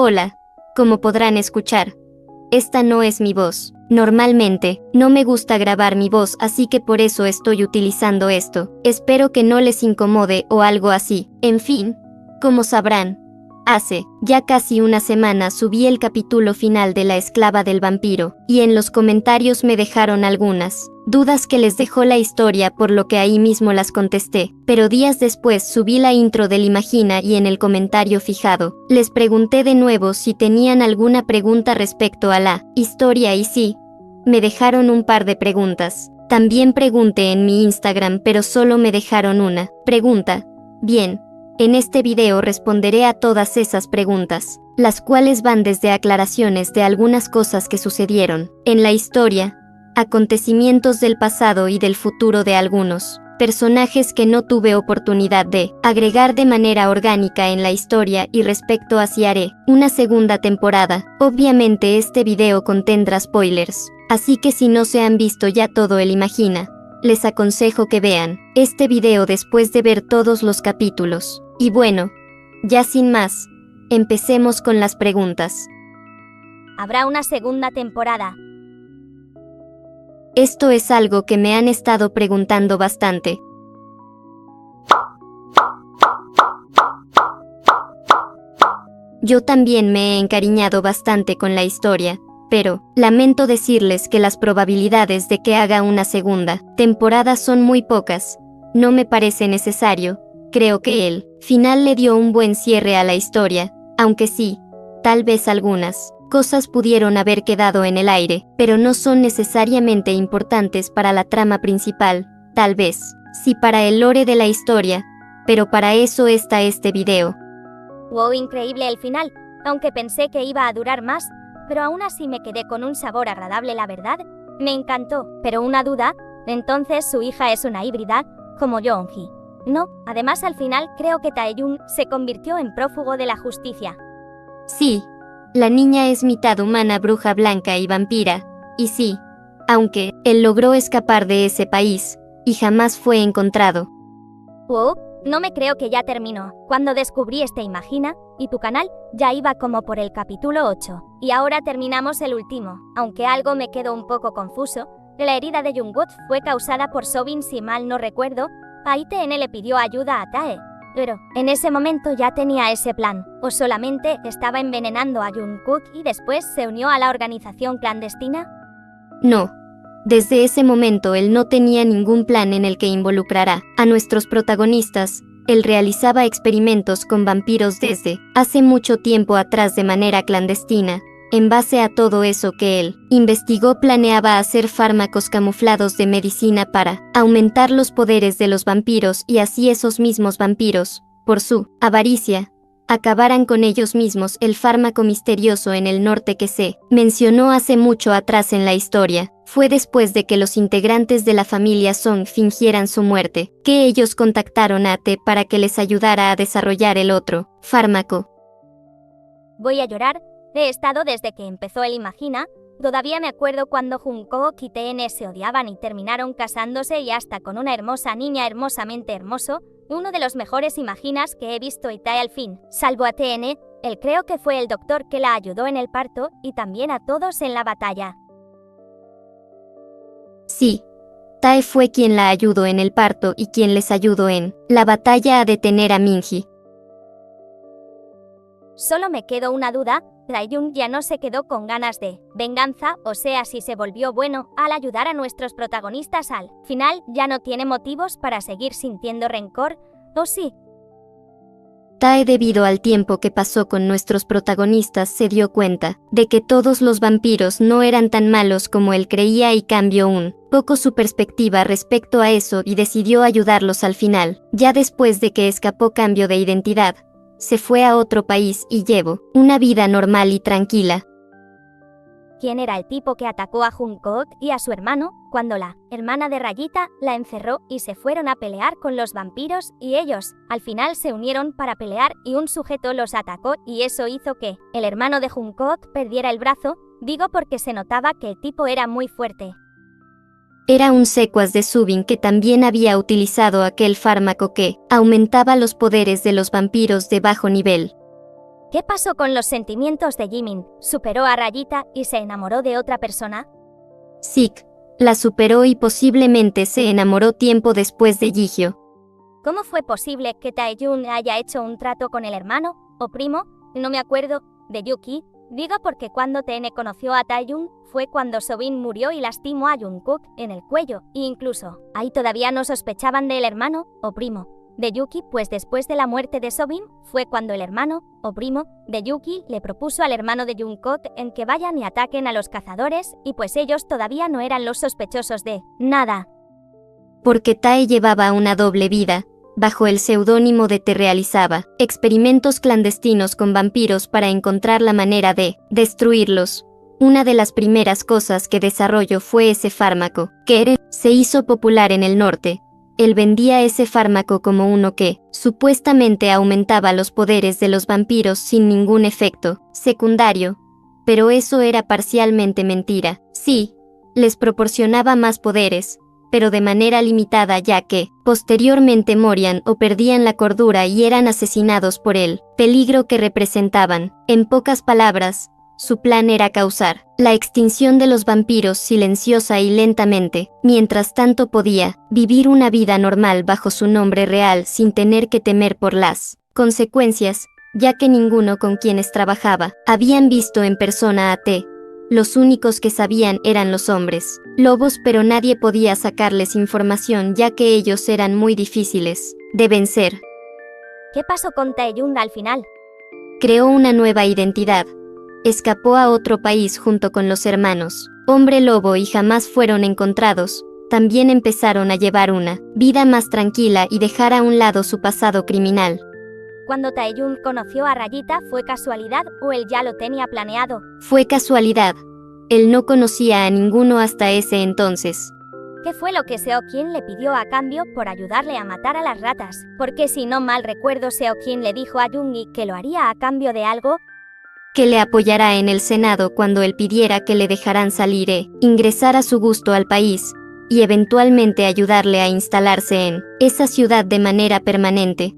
Hola, como podrán escuchar, esta no es mi voz. Normalmente, no me gusta grabar mi voz, así que por eso estoy utilizando esto. Espero que no les incomode o algo así. En fin, como sabrán, hace ya casi una semana subí el capítulo final de La esclava del vampiro, y en los comentarios me dejaron algunas dudas que les dejó la historia, por lo que ahí mismo las contesté. Pero días después subí la intro del Imagina y en el comentario fijado, les pregunté de nuevo si tenían alguna pregunta respecto a la historia y sí, me dejaron un par de preguntas. También pregunté en mi Instagram, pero solo me dejaron una pregunta. Bien, en este video responderé a todas esas preguntas, las cuales van desde aclaraciones de algunas cosas que sucedieron en la historia, acontecimientos del pasado y del futuro de algunos personajes que no tuve oportunidad de agregar de manera orgánica en la historia, y respecto a si haré una segunda temporada. Obviamente este video contendrá spoilers, así que si no se han visto ya todo el Imagina, les aconsejo que vean este video después de ver todos los capítulos. Y bueno, ya sin más, empecemos con las preguntas. ¿Habrá una segunda temporada? Esto es algo que me han estado preguntando bastante. Yo también me he encariñado bastante con la historia, pero lamento decirles que las probabilidades de que haga una segunda temporada son muy pocas. No me parece necesario. Creo que el final le dio un buen cierre a la historia, aunque sí, tal vez algunas cosas pudieron haber quedado en el aire, pero no son necesariamente importantes para la trama principal. Tal vez sí para el lore de la historia, pero para eso está este video. Wow, increíble el final, aunque pensé que iba a durar más, pero aún así me quedé con un sabor agradable, la verdad. Me encantó, pero una duda, entonces su hija es una híbrida, como Yeongi. No, además al final creo que Taeyun se convirtió en prófugo de la justicia. Sí, la niña es mitad humana, bruja blanca y vampira, y sí, aunque él logró escapar de ese país, y jamás fue encontrado. Wow, no me creo que ya terminó. Cuando descubrí este Imagina y tu canal, ya iba como por el capítulo 8, y ahora terminamos el último, aunque algo me quedó un poco confuso. La herida de Jungkook fue causada por Soobin, si mal no recuerdo. ITN le pidió ayuda a Tae, pero en ese momento ya tenía ese plan, o solamente estaba envenenando a Jungkook y después se unió a la organización clandestina. No, desde ese momento él no tenía ningún plan en el que involucrará a nuestros protagonistas. Él realizaba experimentos con vampiros desde hace mucho tiempo atrás de manera clandestina. En base a todo eso que él investigó, planeaba hacer fármacos camuflados de medicina para aumentar los poderes de los vampiros, y así esos mismos vampiros, por su avaricia, acabaran con ellos mismos. El fármaco misterioso en el norte que se mencionó hace mucho atrás en la historia fue después de que los integrantes de la familia Song fingieran su muerte, que ellos contactaron a T para que les ayudara a desarrollar el otro fármaco. Voy a llorar. He estado desde que empezó el Imagina. Todavía me acuerdo cuando Jungkook y TN se odiaban y terminaron casándose, y hasta con una hermosa niña, hermosamente hermoso. Uno de los mejores Imaginas que he visto, y Tae al fin salvó a TN. Él creo que fue el doctor que la ayudó en el parto, y también a todos en la batalla. Sí, Tae fue quien la ayudó en el parto y quien les ayudó en la batalla a detener a Minji. Solo me quedó una duda. Taeyun ya no se quedó con ganas de venganza, o sea, si se volvió bueno al ayudar a nuestros protagonistas al final, ya no tiene motivos para seguir sintiendo rencor, ¿o sí? Tae, debido al tiempo que pasó con nuestros protagonistas, se dio cuenta de que todos los vampiros no eran tan malos como él creía, y cambió un poco su perspectiva respecto a eso y decidió ayudarlos al final. Ya después de que escapó, cambio de identidad, se fue a otro país y llevó una vida normal y tranquila. ¿Quién era el tipo que atacó a Jungkook y a su hermano cuando la hermana de Rayita la encerró y se fueron a pelear con los vampiros, y ellos al final se unieron para pelear y un sujeto los atacó y eso hizo que el hermano de Jungkook perdiera el brazo? Digo porque se notaba que el tipo era muy fuerte. Era un secuaz de Soobin que también había utilizado aquel fármaco que aumentaba los poderes de los vampiros de bajo nivel. ¿Qué pasó con los sentimientos de Jimin? ¿Superó a Rayita y se enamoró de otra persona? Sik la superó y posiblemente se enamoró tiempo después de Jihyo. ¿Cómo fue posible que Taeyun haya hecho un trato con el hermano, o primo, no me acuerdo, de Yuki? Digo porque cuando TN conoció a Taeyun, fue cuando Sobin murió y lastimó a Jungkook en el cuello, e incluso, ahí todavía no sospechaban del hermano, o primo, de Yuki, pues después de la muerte de Sobin, fue cuando el hermano, o primo, de Yuki le propuso al hermano de Jungkook en que vayan y ataquen a los cazadores, y pues ellos todavía no eran los sospechosos de nada. Porque Tae llevaba una doble vida. Bajo el seudónimo de Te realizaba experimentos clandestinos con vampiros para encontrar la manera de destruirlos. Una de las primeras cosas que desarrolló fue ese fármaco, que se hizo popular en el norte. Él vendía ese fármaco como uno que, supuestamente aumentaba los poderes de los vampiros sin ningún efecto secundario. Pero eso era parcialmente mentira. Sí, les proporcionaba más poderes, pero de manera limitada ya que, posteriormente morían o perdían la cordura y eran asesinados por el peligro que representaban. En pocas palabras, su plan era causar la extinción de los vampiros silenciosa y lentamente, mientras tanto podía vivir una vida normal bajo su nombre real sin tener que temer por las consecuencias, ya que ninguno con quienes trabajaba habían visto en persona a T. Los únicos que sabían eran los hombres lobos, pero nadie podía sacarles información ya que ellos eran muy difíciles de vencer. ¿Qué pasó con Taeyun al final? Creó una nueva identidad. Escapó a otro país junto con los hermanos Hombre Lobo y jamás fueron encontrados. También empezaron a llevar una vida más tranquila y dejar a un lado su pasado criminal. Cuando Taeyun conoció a Rayita, ¿fue casualidad o él ya lo tenía planeado? Fue casualidad. Él no conocía a ninguno hasta ese entonces. ¿Qué fue lo que Seokjin le pidió a cambio por ayudarle a matar a las ratas? Porque si no mal recuerdo, Seokjin le dijo a Yoongi que lo haría a cambio de algo. Que le apoyará en el Senado cuando él pidiera que le dejaran salir ingresar a su gusto al país, y eventualmente ayudarle a instalarse en esa ciudad de manera permanente.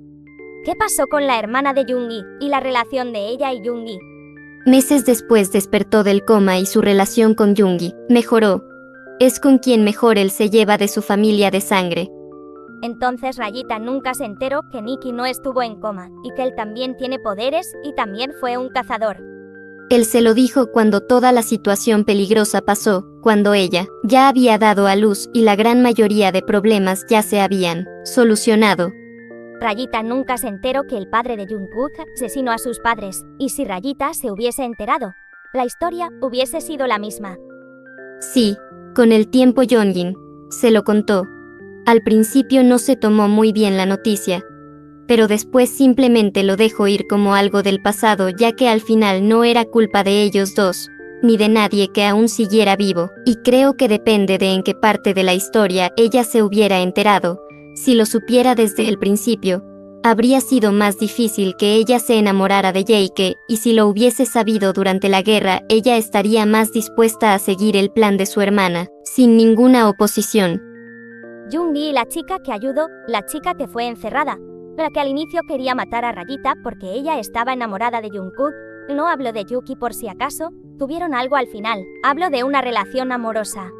¿Qué pasó con la hermana de Yoongi y la relación de ella y Yoongi? Meses después despertó del coma y su relación con Yoongi mejoró. Es con quien mejor él se lleva de su familia de sangre. Entonces Rayita nunca se enteró que Nikki no estuvo en coma, y que él también tiene poderes y también fue un cazador. Él se lo dijo cuando toda la situación peligrosa pasó, cuando ella ya había dado a luz y la gran mayoría de problemas ya se habían solucionado. Rayita nunca se enteró que el padre de Jungkook asesinó a sus padres, y si Rayita se hubiese enterado, la historia hubiese sido la misma. Sí, con el tiempo Yeonjin se lo contó. Al principio no se tomó muy bien la noticia, pero después simplemente lo dejó ir como algo del pasado, ya que al final no era culpa de ellos dos, ni de nadie que aún siguiera vivo, y creo que depende de en qué parte de la historia ella se hubiera enterado. Si lo supiera desde el principio, habría sido más difícil que ella se enamorara de Jaeke, y si lo hubiese sabido durante la guerra, ella estaría más dispuesta a seguir el plan de su hermana, sin ninguna oposición. Yoongi y la chica que ayudó, la chica que fue encerrada, la que al inicio quería matar a Rayita porque ella estaba enamorada de Jungkook, no hablo de Yuki por si acaso, tuvieron algo al final, hablo de una relación amorosa.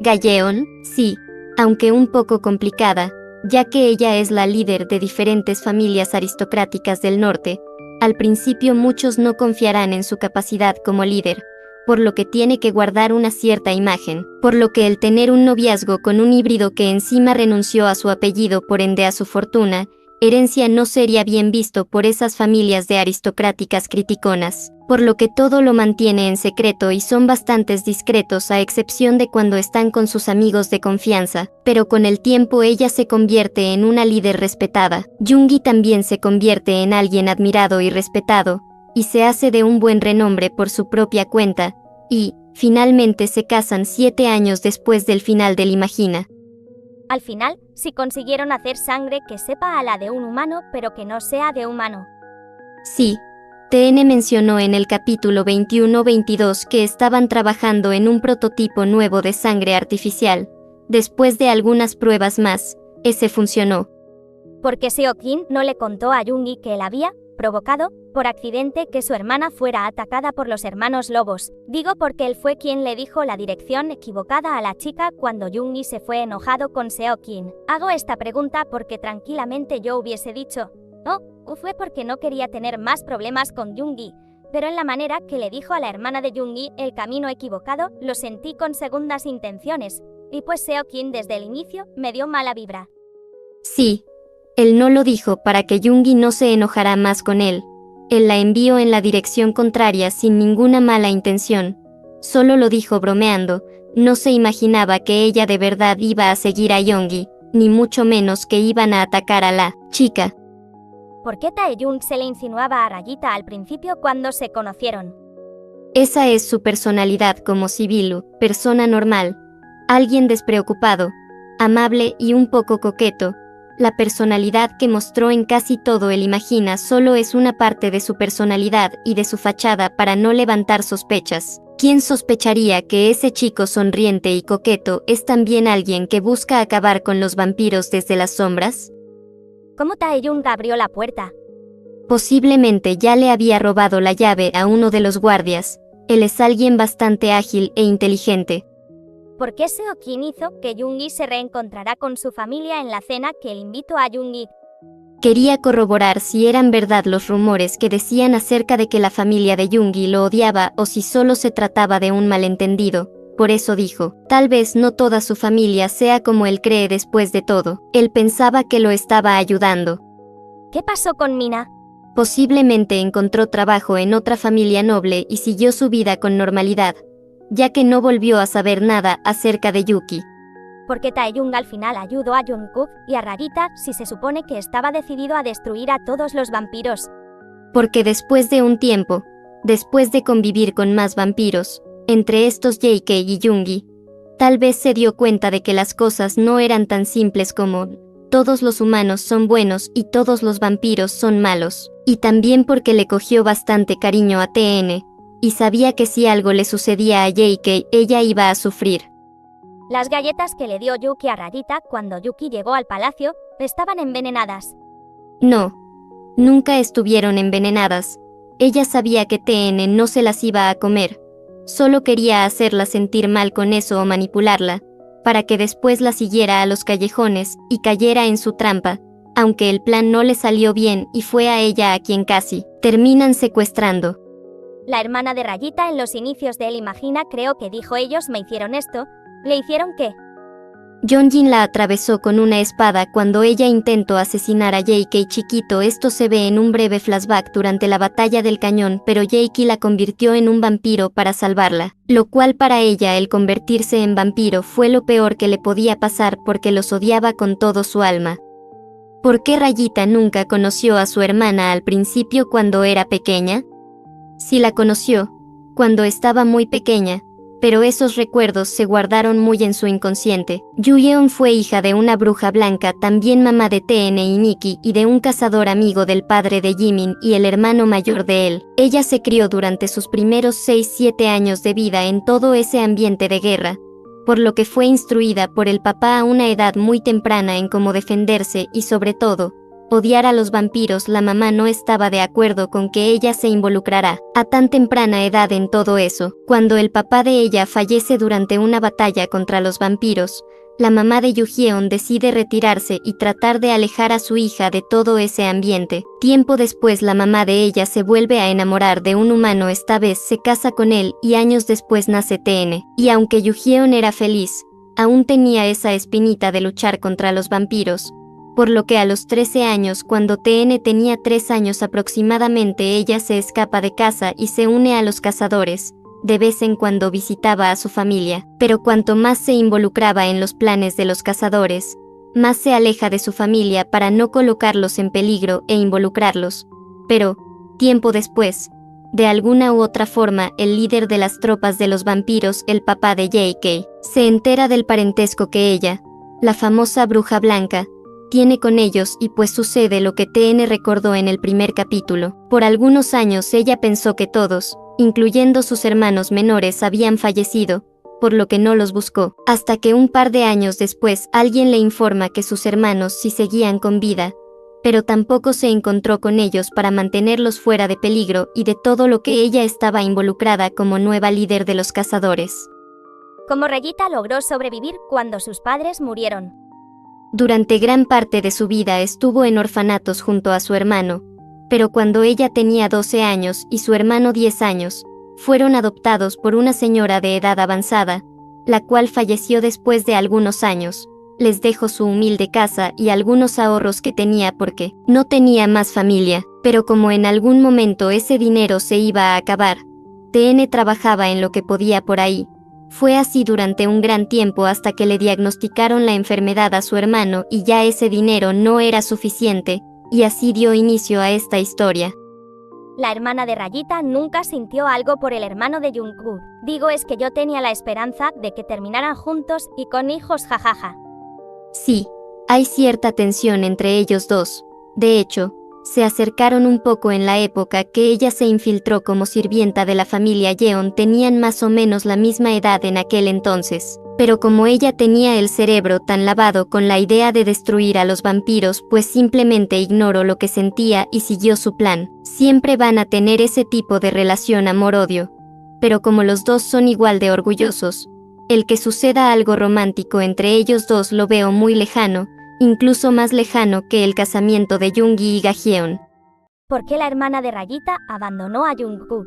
Galleon, sí, aunque un poco complicada, ya que ella es la líder de diferentes familias aristocráticas del norte. Al principio muchos no confiarán en su capacidad como líder, por lo que tiene que guardar una cierta imagen, por lo que el tener un noviazgo con un híbrido que encima renunció a su apellido por ende a su fortuna, herencia no sería bien visto por esas familias de aristocráticas criticonas, por lo que todo lo mantiene en secreto y son bastantes discretos a excepción de cuando están con sus amigos de confianza, pero con el tiempo ella se convierte en una líder respetada. Yoongi también se convierte en alguien admirado y respetado, y se hace de un buen renombre por su propia cuenta, y, finalmente se casan 7 años después del final del Imagina. Al final, sí consiguieron hacer sangre que sepa a la de un humano pero que no sea de humano. Sí, TN mencionó en el capítulo 21-22 que estaban trabajando en un prototipo nuevo de sangre artificial. Después de algunas pruebas más, ese funcionó. Porque Seokjin no le contó a Yoongi que él había provocado, por accidente, que su hermana fuera atacada por los hermanos lobos. Digo porque él fue quien le dijo la dirección equivocada a la chica cuando Yoongi se fue enojado con Seokin. Hago esta pregunta porque tranquilamente yo hubiese dicho, no, fue porque no quería tener más problemas con Yoongi. Pero en la manera que le dijo a la hermana de Yoongi el camino equivocado, lo sentí con segundas intenciones. Y pues Seokin desde el inicio me dio mala vibra. Sí. Él no lo dijo para que Yoongi no se enojara más con él. Él la envió en la dirección contraria sin ninguna mala intención. Solo lo dijo bromeando, no se imaginaba que ella de verdad iba a seguir a Yoongi, ni mucho menos que iban a atacar a la chica. ¿Por qué Taeyun se le insinuaba a Rayita al principio cuando se conocieron? Esa es su personalidad como Sibilu, persona normal. Alguien despreocupado, amable y un poco coqueto. La personalidad que mostró en casi todo el Imagina solo es una parte de su personalidad y de su fachada para no levantar sospechas. ¿Quién sospecharía que ese chico sonriente y coqueto es también alguien que busca acabar con los vampiros desde las sombras? ¿Cómo Taeyun abrió la puerta? Posiblemente ya le había robado la llave a uno de los guardias. Él es alguien bastante ágil e inteligente. ¿Por qué Seokin hizo que Yoongi se reencontrará con su familia en la cena que le invitó a Yoongi? Quería corroborar si eran verdad los rumores que decían acerca de que la familia de Yoongi lo odiaba o si solo se trataba de un malentendido. Por eso dijo, tal vez no toda su familia sea como él cree después de todo. Él pensaba que lo estaba ayudando. ¿Qué pasó con Mina? Posiblemente encontró trabajo en otra familia noble y siguió su vida con normalidad, ya que no volvió a saber nada acerca de Yuki. ¿Por qué Taeyun al final ayudó a Jungkook y a Rarita si se supone que estaba decidido a destruir a todos los vampiros? Porque después de un tiempo, después de convivir con más vampiros, entre estos JK y Yoongi, tal vez se dio cuenta de que las cosas no eran tan simples como todos los humanos son buenos y todos los vampiros son malos, y también porque le cogió bastante cariño a TN, y sabía que si algo le sucedía a JK, ella iba a sufrir. Las galletas que le dio Yuki a Rarita cuando Yuki llegó al palacio estaban envenenadas. No, nunca estuvieron envenenadas. Ella sabía que TN no se las iba a comer. Solo quería hacerla sentir mal con eso o manipularla, para que después la siguiera a los callejones y cayera en su trampa, aunque el plan no le salió bien y fue a ella a quien casi terminan secuestrando. La hermana de Rayita en los inicios de él Imagina creo que dijo ellos me hicieron esto. ¿Le hicieron qué? Yeonjin la atravesó con una espada cuando ella intentó asesinar a JK chiquito. Esto se ve en un breve flashback durante la batalla del cañón, pero JK la convirtió en un vampiro para salvarla, lo cual para ella el convertirse en vampiro fue lo peor que le podía pasar porque los odiaba con todo su alma. ¿Por qué Rayita nunca conoció a su hermana al principio cuando era pequeña? Sí la conoció, cuando estaba muy pequeña, pero esos recuerdos se guardaron muy en su inconsciente. Yuyeon fue hija de una bruja blanca, también mamá de TN y Nikki, y de un cazador amigo del padre de Jimin y el hermano mayor de él. Ella se crió durante sus primeros 6-7 años de vida en todo ese ambiente de guerra, por lo que fue instruida por el papá a una edad muy temprana en cómo defenderse y sobre todo, odiar a los vampiros. La mamá no estaba de acuerdo con que ella se involucrara a tan temprana edad en todo eso. Cuando el papá de ella fallece durante una batalla contra los vampiros, la mamá de Yujeon decide retirarse y tratar de alejar a su hija de todo ese ambiente. Tiempo después la mamá de ella se vuelve a enamorar de un humano, esta vez se casa con él y años después nace TN. Y aunque Yujeon era feliz, aún tenía esa espinita de luchar contra los vampiros, por lo que a los 13 años, cuando TN tenía 3 años aproximadamente, ella se escapa de casa y se une a los cazadores. De vez en cuando visitaba a su familia, pero cuanto más se involucraba en los planes de los cazadores, más se aleja de su familia para no colocarlos en peligro e involucrarlos. Pero, tiempo después, de alguna u otra forma, el líder de las tropas de los vampiros, el papá de JK, se entera del parentesco que ella, la famosa bruja blanca, tiene con ellos y pues sucede lo que TN recordó en el primer capítulo. Por algunos años ella pensó que todos, incluyendo sus hermanos menores, habían fallecido, por lo que no los buscó, hasta que un par de años después alguien le informa que sus hermanos sí seguían con vida, pero tampoco se encontró con ellos para mantenerlos fuera de peligro y de todo lo que ella estaba involucrada como nueva líder de los cazadores. Como Rayita logró sobrevivir cuando sus padres murieron. Durante gran parte de su vida estuvo en orfanatos junto a su hermano, pero cuando ella tenía 12 años y su hermano 10 años, fueron adoptados por una señora de edad avanzada, la cual falleció después de algunos años. Les dejó su humilde casa y algunos ahorros que tenía porque no tenía más familia, pero como en algún momento ese dinero se iba a acabar, TN trabajaba en lo que podía por ahí. Fue así durante un gran tiempo hasta que le diagnosticaron la enfermedad a su hermano y ya ese dinero no era suficiente, y así dio inicio a esta historia. La hermana de Rayita nunca sintió algo por el hermano de Jungkook. Digo, es que yo tenía la esperanza de que terminaran juntos y con hijos, jajaja. Sí, hay cierta tensión entre ellos dos. De hecho, se acercaron un poco en la época que ella se infiltró como sirvienta de la familia Yeon. Tenían más o menos la misma edad en aquel entonces, pero como ella tenía el cerebro tan lavado con la idea de destruir a los vampiros, pues simplemente ignoró lo que sentía y siguió su plan. Siempre van a tener ese tipo de relación amor-odio, pero como los dos son igual de orgullosos, el que suceda algo romántico entre ellos dos lo veo muy lejano, incluso más lejano que el casamiento de Yoongi y Gahyeon. ¿Por qué la hermana de Rayita abandonó a Jungkook?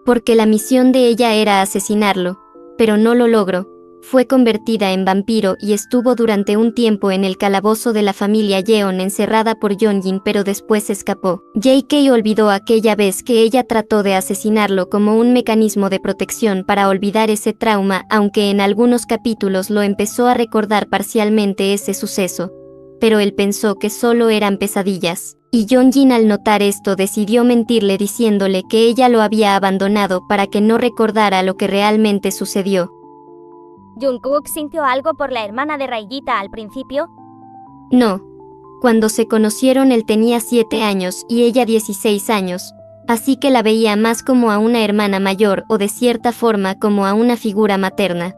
Porque la misión de ella era asesinarlo, pero no lo logró. Fue convertida en vampiro y estuvo durante un tiempo en el calabozo de la familia Yeon encerrada por Yeonjin, pero después escapó. JK olvidó aquella vez que ella trató de asesinarlo como un mecanismo de protección para olvidar ese trauma, aunque en algunos capítulos lo empezó a recordar parcialmente ese suceso. Pero él pensó que solo eran pesadillas. Y Yeonjin al notar esto decidió mentirle diciéndole que ella lo había abandonado para que no recordara lo que realmente sucedió. ¿Jungkook sintió algo por la hermana de Rayita al principio? No. Cuando se conocieron él tenía 7 años y ella 16 años, así que la veía más como a una hermana mayor o de cierta forma como a una figura materna.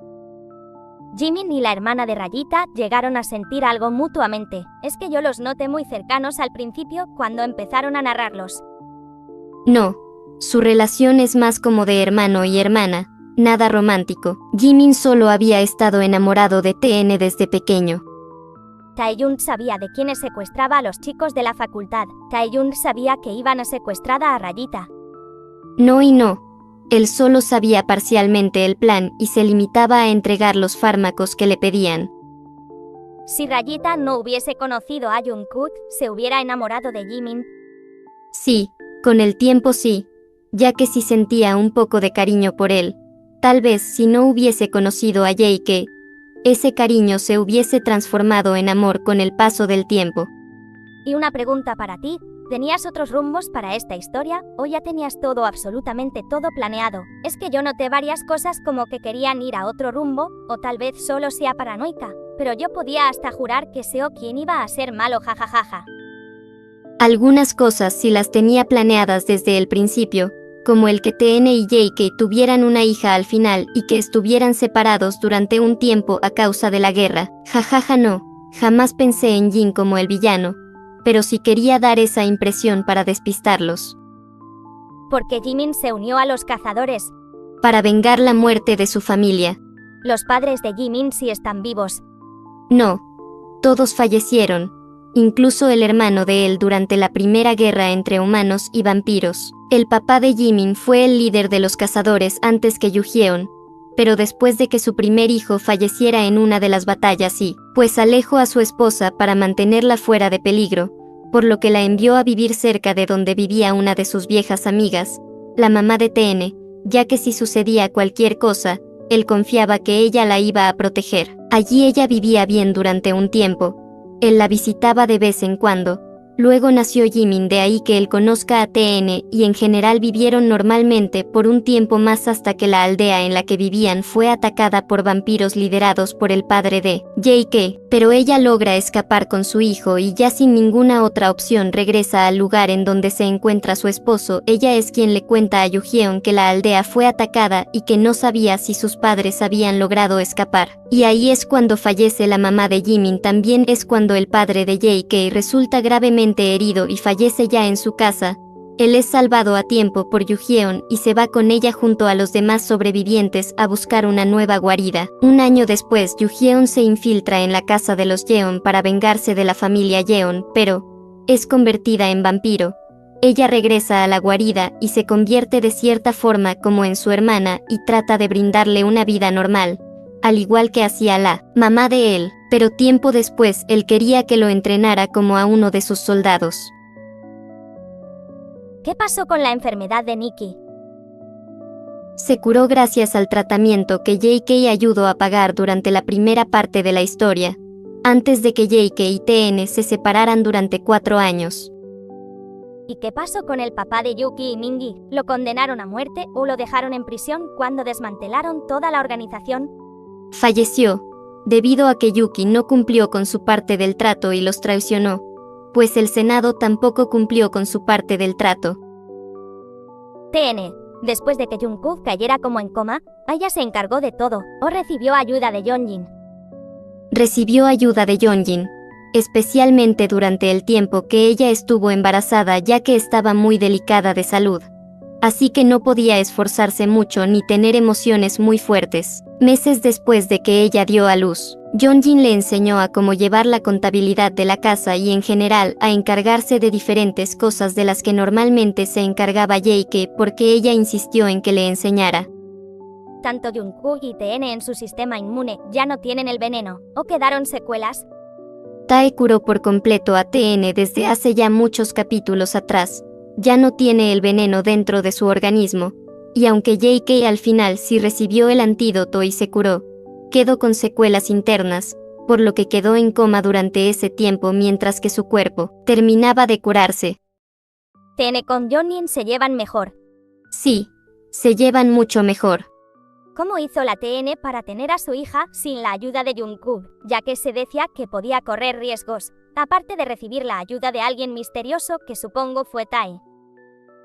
Jimin y la hermana de Rayita llegaron a sentir algo mutuamente. Es que yo los noté muy cercanos al principio cuando empezaron a narrarlos. No. Su relación es más como de hermano y hermana. Nada romántico. Jimin solo había estado enamorado de TN desde pequeño. Taeyun sabía de quiénes secuestraba a los chicos de la facultad. Taeyun sabía que iban a secuestrar a Rayita. No y no. Él solo sabía parcialmente el plan y se limitaba a entregar los fármacos que le pedían. Si Rayita no hubiese conocido a Jungkook, ¿se hubiera enamorado de Jimin? Sí, con el tiempo sí, ya que sí sentía un poco de cariño por él. Tal vez si no hubiese conocido a JK, ese cariño se hubiese transformado en amor con el paso del tiempo. Y una pregunta para ti, ¿tenías otros rumbos para esta historia o ya tenías todo, absolutamente todo planeado? Es que yo noté varias cosas como que querían ir a otro rumbo, o tal vez solo sea paranoica, pero yo podía hasta jurar que Seo quien iba a ser malo, jajajaja. Algunas cosas sí las tenía planeadas desde el principio, como el que TN y JK tuvieran una hija al final y que estuvieran separados durante un tiempo a causa de la guerra. Jajaja no, jamás pensé en Jin como el villano, pero sí quería dar esa impresión para despistarlos. Porque Jimin se unió a los cazadores. Para vengar la muerte de su familia. Los padres de Jimin sí están vivos. No, todos fallecieron, incluso el hermano de él durante la primera guerra entre humanos y vampiros. El papá de Jimin fue el líder de los cazadores antes que Yugyeon, pero después de que su primer hijo falleciera en una de las batallas sí, pues alejó a su esposa para mantenerla fuera de peligro, por lo que la envió a vivir cerca de donde vivía una de sus viejas amigas, la mamá de TN, ya que si sucedía cualquier cosa, él confiaba que ella la iba a proteger. Allí ella vivía bien durante un tiempo. Él la visitaba de vez en cuando. Luego nació Jimin, de ahí que él conozca a TN y en general vivieron normalmente por un tiempo más hasta que la aldea en la que vivían fue atacada por vampiros liderados por el padre de JK, pero ella logra escapar con su hijo y ya sin ninguna otra opción regresa al lugar en donde se encuentra su esposo. Ella es quien le cuenta a Yugyeon que la aldea fue atacada y que no sabía si sus padres habían logrado escapar. Y ahí es cuando fallece la mamá de Jimin. También es cuando el padre de JK resulta gravemente gravemente herido y fallece ya en su casa, él es salvado a tiempo por Yu-Hyeon y se va con ella junto a los demás sobrevivientes a buscar una nueva guarida. Un año después, Yu-Hyeon se infiltra en la casa de los Yeon para vengarse de la familia Yeon, pero es convertida en vampiro. Ella regresa a la guarida y se convierte de cierta forma como en su hermana y trata de brindarle una vida normal, al igual que hacía la mamá de él, pero tiempo después él quería que lo entrenara como a uno de sus soldados. ¿Qué pasó con la enfermedad de Nikki? Se curó gracias al tratamiento que JK ayudó a pagar durante la primera parte de la historia, antes de que JK y TN se separaran durante 4 años. ¿Y qué pasó con el papá de Yuki y Mingi? ¿Lo condenaron a muerte o lo dejaron en prisión cuando desmantelaron toda la organización? Falleció, debido a que Yuki no cumplió con su parte del trato y los traicionó, pues el Senado tampoco cumplió con su parte del trato. TN, después de que Jungkook cayera como en coma, ella se encargó de todo, o recibió ayuda de Yeonjin. Recibió ayuda de Yeonjin, especialmente durante el tiempo que ella estuvo embarazada ya que estaba muy delicada de salud. Así que no podía esforzarse mucho ni tener emociones muy fuertes. Meses después de que ella dio a luz, Yeonjin le enseñó a cómo llevar la contabilidad de la casa y en general a encargarse de diferentes cosas de las que normalmente se encargaba JK porque ella insistió en que le enseñara. Tanto Jungkook y TN en su sistema inmune ya no tienen el veneno, ¿o quedaron secuelas? Tae curó por completo a TN desde hace ya muchos capítulos atrás. Ya no tiene el veneno dentro de su organismo, y aunque JK al final sí recibió el antídoto y se curó, quedó con secuelas internas, por lo que quedó en coma durante ese tiempo mientras que su cuerpo terminaba de curarse. TN con Yeonjin se llevan mejor. Sí, se llevan mucho mejor. ¿Cómo hizo la TN para tener a su hija sin la ayuda de Jungkook, ya que se decía que podía correr riesgos, aparte de recibir la ayuda de alguien misterioso que supongo fue Tae?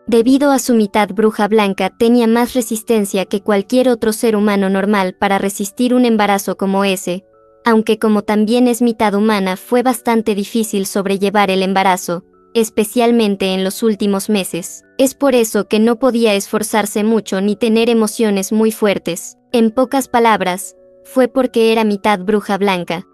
Debido a su mitad bruja blanca tenía más resistencia que cualquier otro ser humano normal para resistir un embarazo como ese, aunque como también es mitad humana fue bastante difícil sobrellevar el embarazo, especialmente en los últimos meses. Es por eso que no podía esforzarse mucho ni tener emociones muy fuertes. En pocas palabras, fue porque era mitad bruja blanca.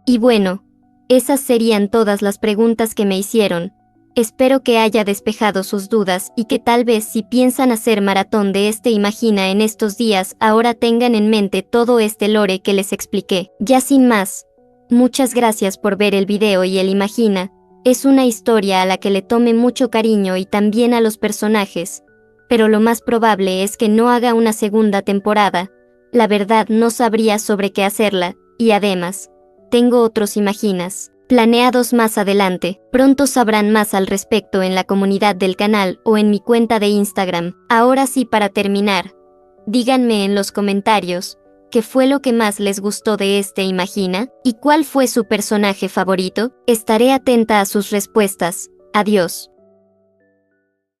Y bueno, esas serían todas las preguntas que me hicieron. Espero que haya despejado sus dudas y que tal vez si piensan hacer maratón de este Imagina en estos días ahora tengan en mente todo este lore que les expliqué. Ya sin más, muchas gracias por ver el video y el Imagina. Es una historia a la que le tome mucho cariño y también a los personajes, pero lo más probable es que no haga una segunda temporada. La verdad no sabría sobre qué hacerla, y además, tengo otros Imaginas planeados más adelante. Pronto sabrán más al respecto en la comunidad del canal o en mi cuenta de Instagram. Ahora sí, para terminar, díganme en los comentarios ¿qué fue lo que más les gustó de este Imagina? ¿Y cuál fue su personaje favorito? Estaré atenta a sus respuestas. Adiós.